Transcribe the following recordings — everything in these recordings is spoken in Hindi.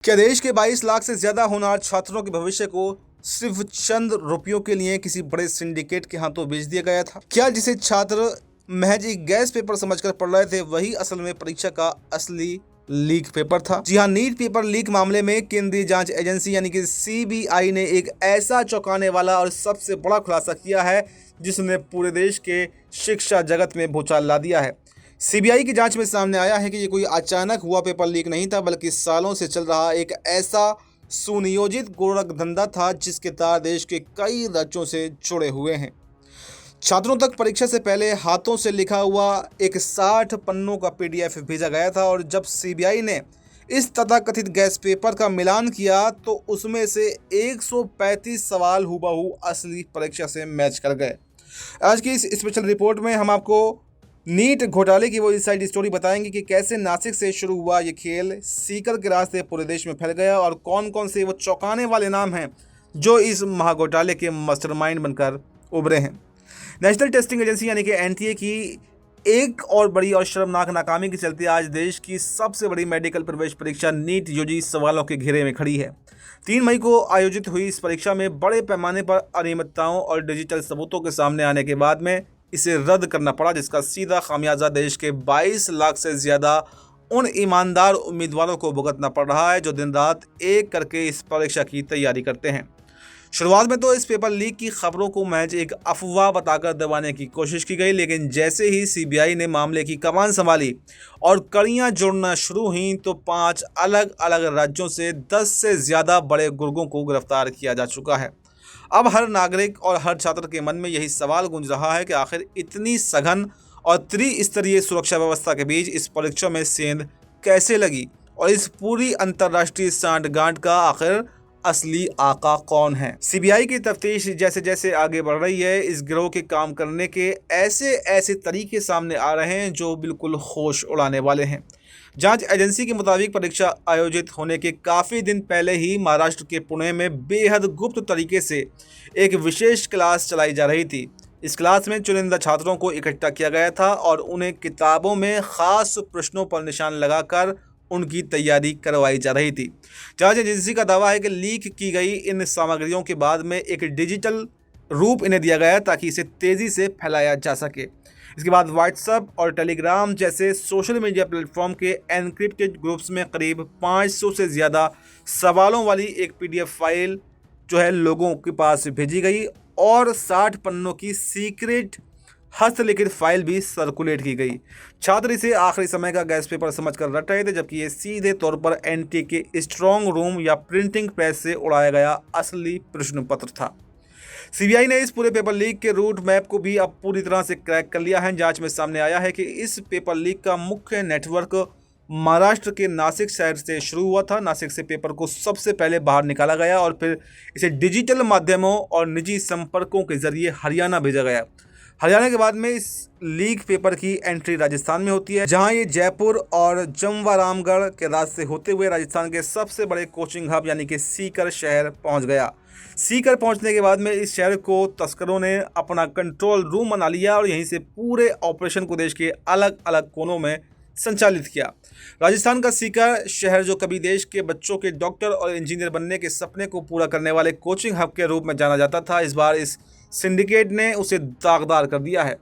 क्या देश के 22 लाख से ज्यादा होनहार छात्रों के भविष्य को सिर्फ चंद रुपयों के लिए किसी बड़े सिंडिकेट के हाथों बेच दिया गया था? क्या जिसे छात्र महज एक गैस पेपर समझकर पढ़ रहे थे वही असल में परीक्षा का असली लीक पेपर था? जी हाँ, नीट पेपर लीक मामले में केंद्रीय जांच एजेंसी यानी कि सीबीआई ने एक ऐसा चौंकाने वाला और सबसे बड़ा खुलासा किया है जिसने पूरे देश के शिक्षा जगत में भूचाल ला दिया है। सीबीआई की जांच में सामने आया है कि ये कोई अचानक हुआ पेपर लीक नहीं था, बल्कि सालों से चल रहा एक ऐसा सुनियोजित गोरख धंधा था जिसके तार देश के कई राज्यों से जुड़े हुए हैं। छात्रों तक परीक्षा से पहले हाथों से लिखा हुआ एक 60 पन्नों का पीडीएफ भेजा गया था और जब सीबीआई ने इस तथाकथित गैस पेपर का मिलान किया तो उसमें से 135 सवाल हुबहू असली परीक्षा से मैच कर गए। आज की इस स्पेशल रिपोर्ट में हम आपको नीट घोटाले की वो इनसाइड स्टोरी बताएंगे कि कैसे नासिक से शुरू हुआ ये खेल सीकर के रास्ते पूरे देश में फैल गया और कौन कौन से वो चौंकाने वाले नाम हैं जो इस महाघोटाले के मास्टरमाइंड बनकर उभरे हैं। नेशनल टेस्टिंग एजेंसी यानी कि एनटीए की एक और बड़ी और शर्मनाक नाकामी के चलते आज देश की सबसे बड़ी मेडिकल प्रवेश परीक्षा नीट यूजी सवालों के घेरे में खड़ी है। 3 मई को आयोजित हुई इस परीक्षा में बड़े पैमाने पर अनियमितताओं और डिजिटल सबूतों के सामने आने के बाद में इसे रद्द करना पड़ा, जिसका सीधा खामियाजा देश के 22 लाख से ज़्यादा उन ईमानदार उम्मीदवारों को भुगतना पड़ रहा है जो दिन रात एक करके इस परीक्षा की तैयारी करते हैं। शुरुआत में तो इस पेपर लीक की खबरों को महज एक अफवाह बताकर दबाने की कोशिश की गई, लेकिन जैसे ही सीबीआई ने मामले की कमान संभाली और कड़ियां जोड़ना शुरू हुईं तो 5 अलग अलग राज्यों से 10 से ज़्यादा बड़े गुर्गों को गिरफ्तार किया जा चुका है। अब हर नागरिक और हर छात्र के मन में यही सवाल गूंज रहा है कि आखिर इतनी सघन और त्रिस्तरीय सुरक्षा व्यवस्था के बीच इस परीक्षा में सेंध कैसे लगी और इस पूरी अंतर्राष्ट्रीय सांठ-गांठ का आखिर असली आका कौन है। सीबीआई की तफ्तीश जैसे जैसे आगे बढ़ रही है, इस गिरोह के काम करने के ऐसे ऐसे तरीके सामने आ रहे हैं जो बिल्कुल होश उड़ाने वाले हैं। जांच एजेंसी के मुताबिक परीक्षा आयोजित होने के काफ़ी दिन पहले ही महाराष्ट्र के पुणे में बेहद गुप्त तरीके से एक विशेष क्लास चलाई जा रही थी। इस क्लास में चुनिंदा छात्रों को इकट्ठा किया गया था और उन्हें किताबों में ख़ास प्रश्नों पर निशान लगाकर उनकी तैयारी करवाई जा रही थी। जांच एजेंसी का दावा है कि लीक की गई इन सामग्रियों के बाद में एक डिजिटल रूप इन्हें दिया गया ताकि इसे तेज़ी से फैलाया जा सके। इसके बाद व्हाट्सएप और टेलीग्राम जैसे सोशल मीडिया प्लेटफॉर्म के एनक्रिप्टेड ग्रुप्स में करीब 500 से ज़्यादा सवालों वाली एक पीडीएफ फाइल जो है लोगों के पास भेजी गई और 60 पन्नों की सीक्रेट हस्तलिखित फाइल भी सर्कुलेट की गई। छात्र इसे आखिरी समय का गैस पेपर समझकर रट रहे थे, जबकि ये सीधे तौर पर एनटी के स्ट्रॉन्ग रूम या प्रिंटिंग प्रेस से उड़ाया गया असली प्रश्न पत्र था। सीबीआई ने इस पूरे पेपर लीक के रूट मैप को भी अब पूरी तरह से क्रैक कर लिया है। जांच में सामने आया है कि इस पेपर लीक का मुख्य नेटवर्क महाराष्ट्र के नासिक शहर से शुरू हुआ था। नासिक से पेपर को सबसे पहले बाहर निकाला गया और फिर इसे डिजिटल माध्यमों और निजी संपर्कों के जरिए हरियाणा भेजा गया। हरियाणा के बाद में इस लीक पेपर की एंट्री राजस्थान में होती है, जहां ये जयपुर और जमवारामगढ़ के रास्ते होते हुए राजस्थान के सबसे बड़े कोचिंग हब यानी कि सीकर शहर पहुंच गया। सीकर पहुंचने के बाद में इस शहर को तस्करों ने अपना कंट्रोल रूम बना लिया और यहीं से पूरे ऑपरेशन को देश के अलग अलग कोनों में संचालित किया। राजस्थान का सीकर शहर जो कभी देश के बच्चों के डॉक्टर और इंजीनियर बनने के सपने को पूरा करने वाले कोचिंग हब के रूप में जाना जाता था, इस बार इस सिंडिकेट ने उसे दागदार कर दिया है।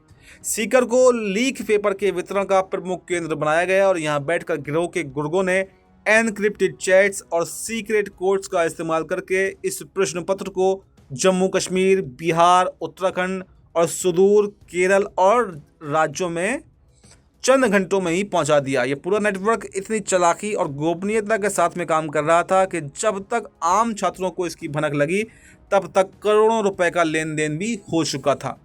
सीकर को लीक पेपर के वितरण का प्रमुख केंद्र बनाया गया और यहाँ बैठकर गिरोह के गुर्गों ने एनक्रिप्टेड चैट्स और सीक्रेट कोड्स का इस्तेमाल करके इस प्रश्न पत्र को जम्मू कश्मीर, बिहार, उत्तराखंड और सुदूर केरल और राज्यों में चंद घंटों में ही पहुंचा दिया। ये पूरा नेटवर्क इतनी चालाकी और गोपनीयता के साथ में काम कर रहा था कि जब तक आम छात्रों को इसकी भनक लगी तब तक करोड़ों रुपए का लेन देन भी हो चुका था।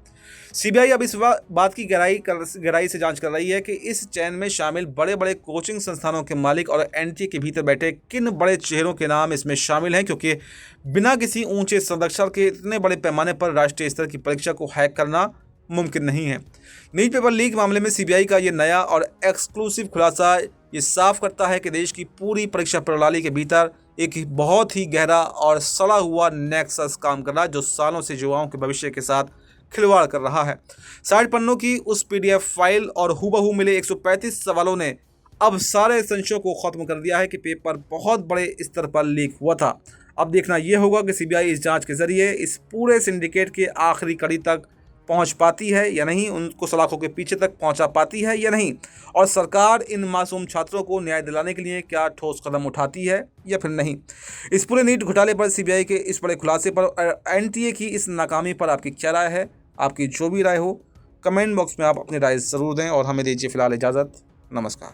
सीबीआई अब इस बात की गहराई से जांच कर रही है कि इस चैन में शामिल बड़े बड़े कोचिंग संस्थानों के मालिक और एनटी के भीतर बैठे किन बड़े चेहरों के नाम इसमें शामिल हैं, क्योंकि बिना किसी ऊंचे संरक्षण के इतने बड़े पैमाने पर राष्ट्रीय स्तर की परीक्षा को हैक करना मुमकिन नहीं है। नीट पेपर लीक मामले में सीबीआई का ये नया और एक्सक्लूसिव खुलासा ये साफ करता है कि देश की पूरी परीक्षा प्रणाली के भीतर एक बहुत ही गहरा और सड़ा हुआ नेक्सस काम कर रहा है जो सालों से युवाओं के भविष्य के साथ खिलवाड़ कर रहा है। 60 पन्नों की उस पीडीएफ फाइल और हूबहू मिले 135 सवालों ने अब सारे संशयों को खत्म कर दिया है कि पेपर बहुत बड़े स्तर पर लीक हुआ था। अब देखना यह होगा कि सीबीआई इस जांच के जरिए इस पूरे सिंडिकेट के आखिरी कड़ी तक पहुंच पाती है या नहीं, उनको सलाखों के पीछे तक पहुंचा पाती है या नहीं, और सरकार इन मासूम छात्रों को न्याय दिलाने के लिए क्या ठोस कदम उठाती है या फिर नहीं। इस पूरे नीट घोटाले पर सीबीआई के इस बड़े खुलासे पर और एनटीए की इस नाकामी पर आपकी क्या राय है? आपकी जो भी राय हो कमेंट बॉक्स में आप अपनी राय ज़रूर दें और हमें दीजिए फिलहाल इजाज़त। नमस्कार।